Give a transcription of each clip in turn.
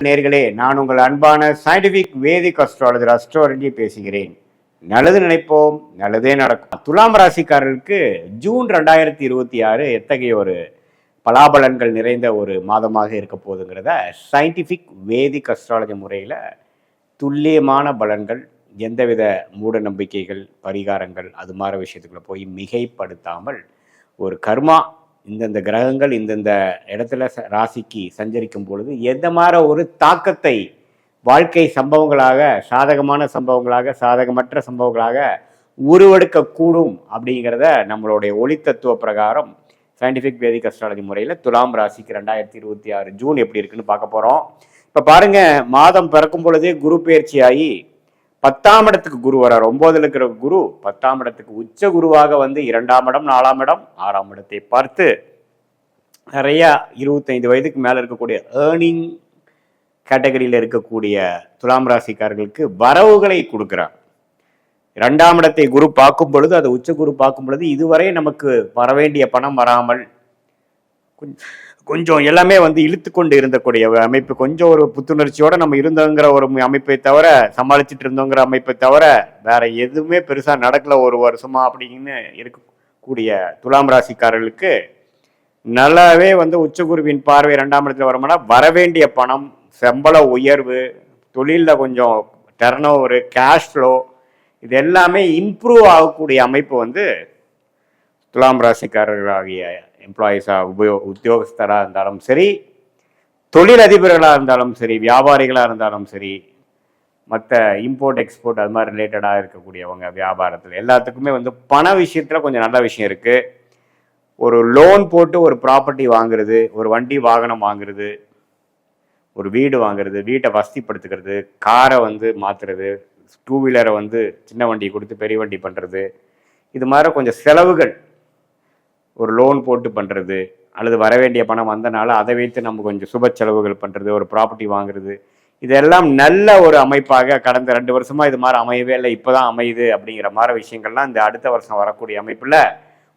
நேர்களே, நான் உங்கள் அன்பான சயின்டிபிக் வேதிக் அஸ்ட்ராலஜர் அஸ்ட்ரோலஜி பேசுகிறேன். நல்லது நினைப்போம், நல்லதே நடக்கும். துலாம் ராசிக்காரர்களுக்கு ஜூன் 2026 எத்தகைய ஒரு பலாபலன்கள் நிறைந்த ஒரு மாதமாக இருக்க போகுதுங்கிறத சயின்டிபிக் வேதிக் அஸ்ட்ராலஜி முறையில் துல்லியமான பலன்கள், எந்தவித மூட நம்பிக்கைகள், பரிகாரங்கள் அது மாதிரி விஷயத்துக்குள்ள போய் மிகைப்படுத்தாமல் ஒரு கர்மா இந்தந்த கிரகங்கள் இந்தந்த இடத்துல ராசிக்கு சஞ்சரிக்கும் பொழுது எந்த மாதிரி ஒரு தாக்கத்தை வாழ்க்கை சம்பவங்களாக, சாதகமான சம்பவங்களாக, சாதகமற்ற சம்பவங்களாக உருவெடுக்கக்கூடும் அப்படிங்கிறத நம்மளுடைய ஒளி தத்துவ பிரகாரம் சயின்டிஃபிக் வேதிக் அஸ்ட்ராலஜி முறையில் துலாம் ராசிக்கு 2026 ஜூன் எப்படி இருக்குன்னு பார்க்க போகிறோம். இப்போ பாருங்க, மாதம் பிறக்கும் பொழுதே குரு பயிற்சி ஆகி 10ஆம் இடத்துக்கு குரு வரார். 9ல் இருக்கிற குரு 10ஆம் இடத்துக்கு உச்ச குருவாக வந்து 2ஆம் இடம், 4ஆம் இடம், 6ஆம் இடத்தை பார்த்து நிறைய 25 வயதுக்கு மேலே இருக்கக்கூடிய ஏர்னிங் கேட்டகரியில் இருக்கக்கூடிய துலாம் ராசிக்காரர்களுக்கு வரவுகளை கொடுக்குறார். 2ஆம் இடத்தை குரு பார்க்கும் பொழுது, அது உச்ச குரு பார்க்கும் பொழுது இதுவரை நமக்கு வர வேண்டிய பணம் வராமல் கொஞ்சம் எல்லாமே வந்து இழுத்து கொண்டு இருந்தக்கூடிய அமைப்பு, கொஞ்சம் ஒரு புத்துணர்ச்சியோட நம்ம இருந்தோங்கிற ஒரு அமைப்பை தவிர, சமாளிச்சுட்டு இருந்தோங்கிற அமைப்பை தவிர வேற எதுவுமே பெருசா நடக்கல ஒரு வருஷமா அப்படின்னு இருக்கக்கூடிய துலாம் ராசிக்காரர்களுக்கு நல்லாவே வந்து உச்சகுருவின் பார்வை 2ஆம் இடத்துல வருமானா வர வேண்டிய பணம், சம்பள உயர்வு, தொழிலில் கொஞ்சம் டர்ன் ஓவரு, கேஷ் ஃப்ளோ, இது எல்லாமே இம்ப்ரூவ் ஆகக்கூடிய அமைப்பு வந்து துலாம் ராசிக்காரர்களாகிய எம்ப்ளாயீஸாக உத்தியோகஸ்தராக இருந்தாலும் சரி, தொழிலதிபர்களாக இருந்தாலும் சரி, வியாபாரிகளாக இருந்தாலும் சரி, மற்ற இம்போர்ட் எக்ஸ்போர்ட் அது மாதிரி ரிலேட்டடாக இருக்கக்கூடியவங்க வியாபாரத்தில் எல்லாத்துக்குமே வந்து பண விஷயத்தில் கொஞ்சம் நல்ல விஷயம் இருக்குது. ஒரு லோன் போட்டு ஒரு ப்ராப்பர்ட்டி வாங்குறது, ஒரு வண்டி வாகனம் வாங்குறது, ஒரு வீடு வாங்குறது, வீட்டை வசதிப்படுத்துக்கிறது, காரை வந்து மாற்றுறது, 2 வீலரை வந்து சின்ன வண்டி கொடுத்து பெரிய வண்டி பண்ணுறது, இது மாதிரி கொஞ்சம் செலவுகள் ஒரு லோன் போட்டு பண்ணுறது, அல்லது வர வேண்டிய பணம் வந்தனால அதை வைத்து நம்ம கொஞ்சம் சுப செலவுகள் பண்ணுறது, ஒரு ப்ராப்பர்ட்டி வாங்குறது, இதெல்லாம் நல்ல ஒரு அமைப்பாக கடந்த 2 வருஷமாக இது மாதிரி அமையவே இல்லை, இப்போ தான் அமையுது அப்படிங்கிற மாதிரி விஷயங்கள்லாம் இந்த அடுத்த வருஷம் வரக்கூடிய அமைப்பில்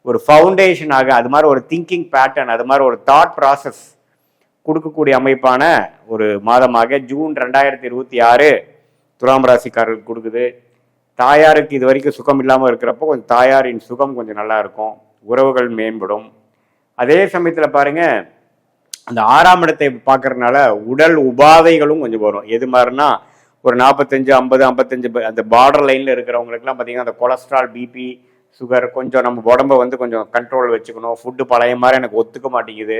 ஒரு ஃபவுண்டேஷனாக, அது மாதிரி ஒரு திங்கிங் பேட்டர்ன், அது மாதிரி ஒரு தாட் ப்ராசஸ் கொடுக்கக்கூடிய அமைப்பான ஒரு மாதமாக ஜூன் 2026 துலாம் ராசிக்காரர்களுக்கு கொடுக்குது. தாயாருக்கு இது வரைக்கும் சுகம் இல்லாமல் இருக்கிறப்போ கொஞ்சம் தாயாரின் சுகம் கொஞ்சம் நல்லா இருக்கும், உறவுகள் மேம்படும். அதே சமயத்தில் பாருங்க, அந்த 6ஆம் இடத்தை பார்க்கறதுனால உடல் உபாதைகளும் கொஞ்சம் வரும். எது மாதிரினா ஒரு 45, 50, 55 அந்த பார்டர் லைனில் இருக்கிறவங்களுக்குலாம் பார்த்தீங்கன்னா அந்த கொலஸ்ட்ரால், பிபி, சுகர், கொஞ்சம் நம்ம உடம்பை வந்து கொஞ்சம் கண்ட்ரோல் வச்சுக்கணும். ஃபுட்டு பழைய மாதிரி எனக்கு ஒத்துக்க மாட்டேங்குது,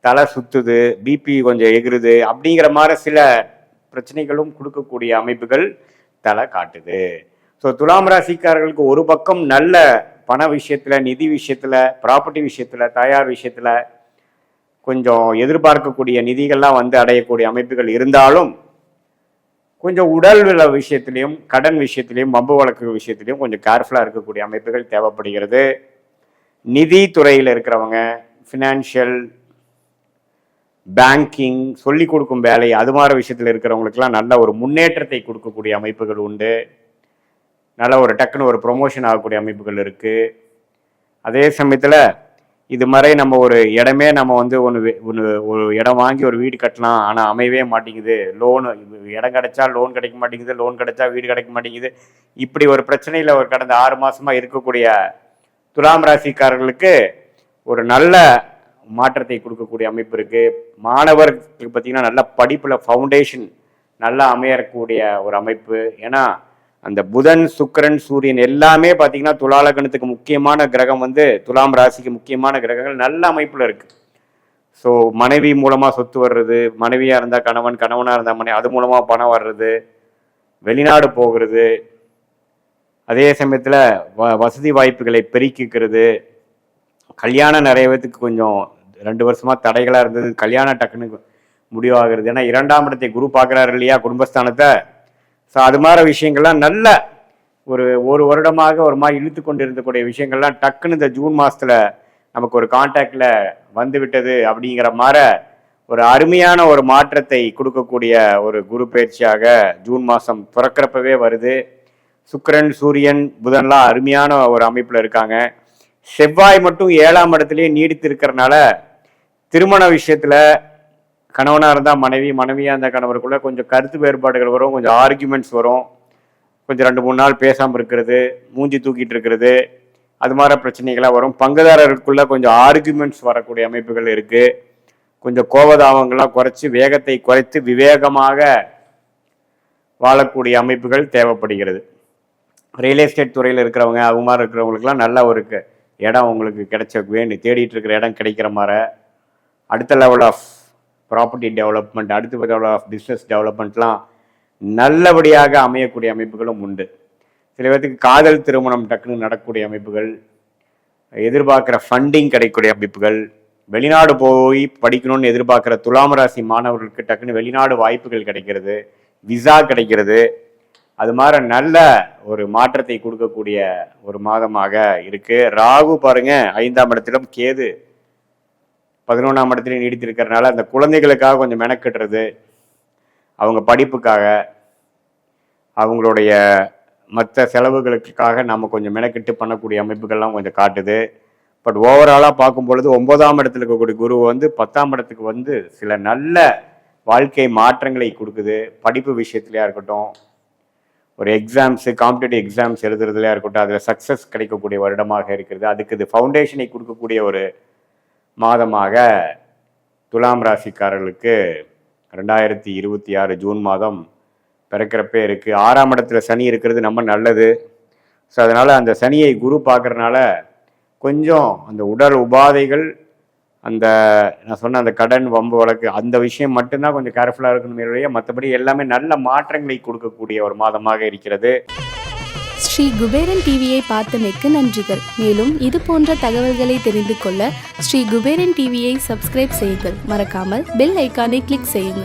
தலை சுத்துது, பிபி கொஞ்சம் எகிருது அப்படிங்கிற மாதிரி சில பிரச்சனைகளும் கொடுக்கக்கூடிய அமைப்புகள் தலை காட்டுது. ஸோ துலாம் ராசிக்காரர்களுக்கு ஒரு பக்கம் நல்ல பண விஷயத்தில், நிதி விஷயத்தில், ப்ராப்பர்ட்டி விஷயத்தில், தயார் விஷயத்தில் கொஞ்சம் எதிர்பார்க்கக்கூடிய நிதிகள்லாம் வந்து அடையக்கூடிய அமைப்புகள் இருந்தாலும், கொஞ்சம் உடல் விஷயத்திலையும், கடன் விஷயத்திலையும், வம்பு வழக்கு விஷயத்திலையும் கொஞ்சம் கேர்ஃபுல்லாக இருக்கக்கூடிய அமைப்புகள் தேவைப்படுகிறது. நிதி துறையில் இருக்கிறவங்க, ஃபினான்ஷியல், பேங்கிங், சொல்லிக் கொடுக்கும் வேலை, அது மாதிரி விஷயத்தில் இருக்கிறவங்களுக்கெல்லாம் நல்ல ஒரு முன்னேற்றத்தை கொடுக்கக்கூடிய அமைப்புகள் உண்டு. நல்ல ஒரு டக்குன்னு ஒரு ப்ரொமோஷன் ஆகக்கூடிய அமைப்புகள் இருக்குது. அதே சமயத்தில் இது மாதிரி நம்ம ஒரு இடமே நம்ம வந்து ஒரு இடம் வாங்கி ஒரு வீடு கட்டலாம், ஆனால் அமையவே மாட்டேங்குது, லோனு இடம் கிடைச்சா லோன் கிடைக்க மாட்டேங்குது, லோன் கிடைச்சா வீடு கிடைக்க மாட்டேங்குது, இப்படி ஒரு பிரச்சனையில் ஒரு கடந்த 6 மாதமாக இருக்கக்கூடிய துலாம் ராசிக்காரர்களுக்கு ஒரு நல்ல மாற்றத்தை கொடுக்கக்கூடிய அமைப்பு இருக்குது. மாணவர்களுக்கு பார்த்திங்கன்னா நல்ல படிப்பில் ஃபவுண்டேஷன் நல்லா அமையக்கூடிய ஒரு அமைப்பு. ஏன்னா அந்த புதன், சுக்கிரன், சூரியன் எல்லாமே பார்த்தீங்கன்னா துலாலகணத்துக்கு முக்கியமான கிரகம் வந்து துலாம் ராசிக்கு முக்கியமான கிரகங்கள் நல்ல அமைப்பில் இருக்குது. ஸோ மனைவி மூலமாக சொத்து வர்றது, மனைவியாக இருந்தால் கணவன், கணவனாக இருந்தால் மனைவி, அது மூலமாக பணம் வர்றது, வெளிநாடு போகிறது, அதே சமயத்தில் வசதி வாய்ப்புகளை பெருக்கிக்கிறது, கல்யாணம் நிறைய பேத்துக்கு கொஞ்சம் 2 வருஷமாக தடைகளாக இருந்தது, கல்யாணம் டக்குன்னு முடிவாகிறது. ஏன்னா 2ஆம் இடத்தை குரு பார்க்குறாரு இல்லையா, குடும்பஸ்தானத்தை. ஸோ அது மாதிரி விஷயங்கள்லாம் நல்ல ஒரு வருடமாக ஒரு மாதிரி இழுத்து கொண்டு இருந்தக்கூடிய விஷயங்கள்லாம் டக்குன்னு இந்த ஜூன் மாதத்தில் நமக்கு ஒரு கான்டாக்டில் வந்து விட்டது அப்படிங்கிற மாதிரி ஒரு அருமையான ஒரு மாற்றத்தை கொடுக்கக்கூடிய ஒரு குரு பயிற்சியாக ஜூன் மாதம் பிறக்கிறப்பவே வருது. சுக்கிரன், சூரியன், புதன்லாம் அருமையான ஒரு அமைப்பில் இருக்காங்க. செவ்வாய் மட்டும் 7ஆம் இடத்துலயே நீடித்து இருக்கிறனால திருமண விஷயத்துல கணவனா இருந்தா மனைவி, மனைவியா இருந்தா கணவருக்குள்ள கொஞ்சம் கருத்து வேறுபாடுகள் வரும், கொஞ்சம் ஆர்கியூமெண்ட்ஸ் வரும், கொஞ்சம் 2-3 நாள் பேசாம இருக்கிறது, மூஞ்சி தூக்கிட்டு இருக்கிறது, அது மாதிரி பிரச்சனைகளா வரும். பங்குதாரருக்குள்ள கொஞ்சம் ஆர்கியூமெண்ட்ஸ் வரக்கூடிய அமைப்புகள் இருக்கு. கொஞ்சம் கோபதாபங்கள்லாம் குறைச்சி வேகத்தை குறைத்து விவேகமாக வாழக்கூடிய அமைப்புகள் தேவைப்படுகிறது. ரியல் எஸ்டேட் துறையில் இருக்கிறவங்க அவங்க மாதிரி இருக்கிறவங்களுக்குலாம் நல்ல ஒரு இடம் உங்களுக்கு கிடைச்ச வேண்டி தேடிட்டு இருக்கிற இடம் கிடைக்கிற மாதிரி அடுத்த லெவல் ஆஃப் ப்ராப்பர்ட்டி டெவலப்மெண்ட், அடுத்த லெவல் ஆஃப் பிஸ்னஸ் டெவலப்மெண்ட்லாம் நல்லபடியாக அமையக்கூடிய அமைப்புகளும் உண்டு. சில பேருக்கு காதல் திருமணம் டக்குன்னு நடக்கக்கூடிய அமைப்புகள், எதிர்பார்க்குற ஃபண்டிங் கிடைக்கக்கூடிய அமைப்புகள், வெளிநாடு போய் படிக்கணும்னு எதிர்பார்க்குற துலாம் ராசி மாணவர்களுக்கு டக்குன்னு வெளிநாடு வாய்ப்புகள் கிடைக்கிறது, விசா கிடைக்கிறது. அது மாதிரி நல்ல ஒரு மாற்றத்தை கொடுக்கக்கூடிய ஒரு மாதமாக இருக்கு. ராகு பாருங்க 5ஆம் இடத்திலும், கேது 11ஆம் இடத்துல நீடித்திருக்கிறதுனால அந்த குழந்தைகளுக்காக கொஞ்சம் மெனக்கட்டுறது, அவங்க படிப்புக்காக, அவங்களுடைய மற்ற செலவுகளுக்காக நம்ம கொஞ்சம் மெனக்கெட்டு பண்ணக்கூடிய அமைப்புகள்லாம் கொஞ்சம் காட்டுது. பட் ஓவராலாக பார்க்கும் பொழுது 9ஆம் இடத்துல இருக்கக்கூடிய குரு வந்து 10ஆம் இடத்துக்கு வந்து சில நல்ல வாழ்க்கை மாற்றங்களை கொடுக்குது. படிப்பு விஷயத்துலையா இருக்கட்டும், ஒரு எக்ஸாம்ஸு, காம்படிட்டிவ் எக்ஸாம்ஸ் எழுதுறதுலையா இருக்கட்டும், அதில் சக்ஸஸ் கிடைக்கக்கூடிய வருடமாக இருக்கிறது. அதுக்கு இது ஃபவுண்டேஷனை கொடுக்கக்கூடிய ஒரு மாதமாக துலாம் ராசிக்காரர்களுக்கு 2026 ஜூன் மாதம் பிறக்கிறப்பே இருக்குது. 6ஆம் இடத்துல சனி இருக்கிறது ரொம்ப நல்லது. ஸோ அதனால் அந்த சனியை குரு பார்க்குறதுனால கொஞ்சம் அந்த உடல் உபாதைகள், அந்த நான் சொன்ன அந்த கடன் வம்பு வழக்கு அந்த விஷயம் மட்டும்தான் கொஞ்சம் கேர்ஃபுல்லாக இருக்கணுமே, மற்றபடி எல்லாமே நல்ல மாற்றங்களை கொடுக்கக்கூடிய ஒரு மாதமாக இருக்கிறது. ஸ்ரீ குபேரன் டிவியை பார்த்தமைக்கு நன்றிகள். மேலும் இது போன்ற தகவல்களை தெரிந்து கொள்ள ஸ்ரீ குபேரன் டிவியை சப்ஸ்கிரைப் செய்யுங்கள். மறக்காமல் பெல் ஐக்கானை கிளிக் செய்யுங்கள்.